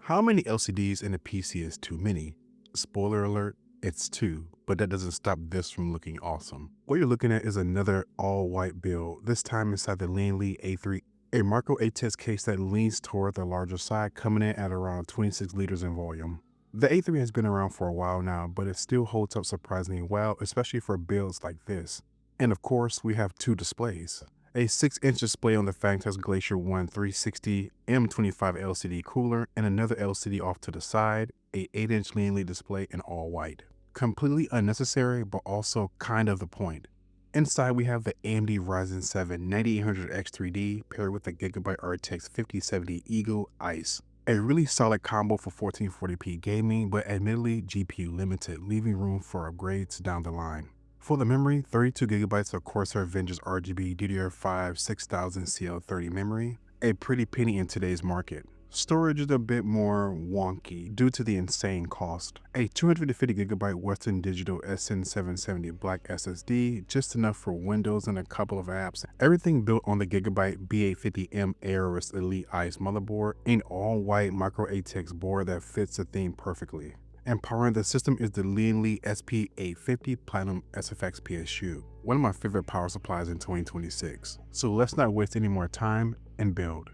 How many LCDs in a PC is too many? Spoiler alert, it's two, but that doesn't stop this from looking awesome. What you're looking at is another all-white build, this time inside the Lian Li A3, a micro ATEX case that leans toward the larger side, coming in at around 26 liters in volume. The A3 has been around for a while now, but it still holds up surprisingly well, especially for builds like this. And of course, we have two displays. A 6-inch display on the Phanteks Glacier 1 360 M25 LCD cooler, and another LCD off to the side, a 8-inch Lian Li display in all white. Completely unnecessary, but also kind of the point. Inside we have the AMD Ryzen 7 9800X 3D paired with the Gigabyte RTX 5070 Eagle Ice. A really solid combo for 1440p gaming, but admittedly GPU limited, leaving room for upgrades down the line. For the memory, 32GB of Corsair Vengeance RGB DDR5 6000 CL30 memory, a pretty penny in today's market. Storage is a bit more wonky due to the insane cost. A 250GB Western Digital SN770 Black SSD, just enough for Windows and a couple of apps. Everything built on the Gigabyte B850M Aorus Elite Ice motherboard, an all-white micro ATEX board that fits the theme perfectly. And powering the system is the Lian Li SP850 Platinum SFX PSU, one of my favorite power supplies in 2026. So let's not waste any more time and build.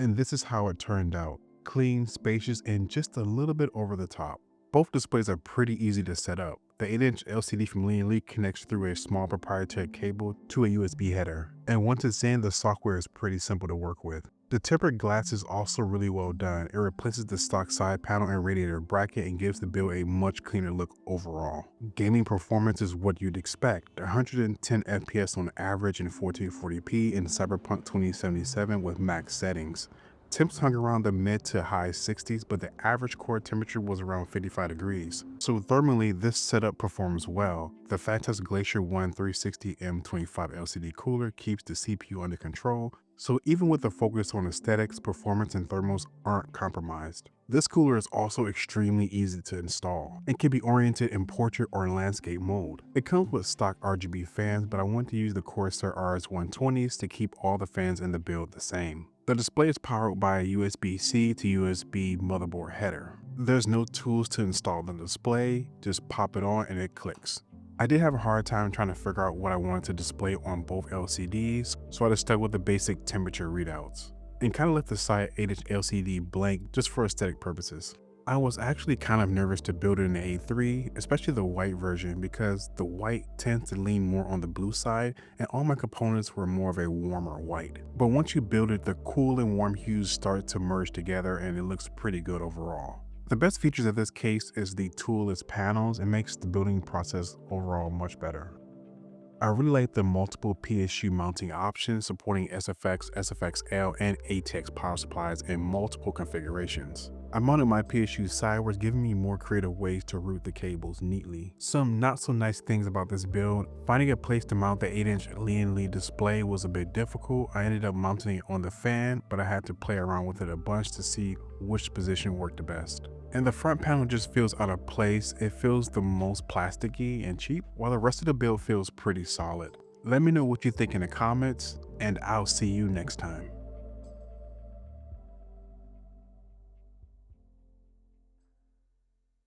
And this is how it turned out. Clean, spacious, and just a little bit over the top. Both displays are pretty easy to set up. The 8-inch LCD from Lian Li connects through a small proprietary cable to a USB header. And once it's in, the software is pretty simple to work with. The tempered glass is also really well done. It replaces the stock side panel and radiator bracket and gives the build a much cleaner look overall. Gaming performance is what you'd expect. 110 FPS on average in 1440p in Cyberpunk 2077 with max settings. Temps hung around the mid to high 60s, but the average core temperature was around 55 degrees. So thermally, this setup performs well. The Phanteks Glacier 1 360M25 LCD cooler keeps the CPU under control, so even with the focus on aesthetics, performance and thermals aren't compromised. This cooler is also extremely easy to install and can be oriented in portrait or in landscape mode. It comes with stock RGB fans, but I want to use the Corsair RS120s to keep all the fans in the build the same. The display is powered by a USB-C to USB motherboard header. There's no tools to install the display, just pop it on and it clicks. I did have a hard time trying to figure out what I wanted to display on both LCDs, so I just stuck with the basic temperature readouts and kind of left the side 8-inch LCD blank just for aesthetic purposes. I was actually kind of nervous to build it in the A3, especially the white version, because the white tends to lean more on the blue side and all my components were more of a warmer white. But once you build it, the cool and warm hues start to merge together and it looks pretty good overall. The best features of this case is the toolless panels and makes the building process overall much better. I really like the multiple PSU mounting options supporting SFX, SFXL, and ATX power supplies in multiple configurations. I mounted my PSU sideways, giving me more creative ways to route the cables neatly. Some not so nice things about this build: finding a place to mount the 8-inch Lian Li display was a bit difficult. I ended up mounting it on the fan, but I had to play around with it a bunch to see which position worked the best. And the front panel just feels out of place. It feels the most plasticky and cheap, while the rest of the build feels pretty solid. Let me know what you think in the comments, and I'll see you next time.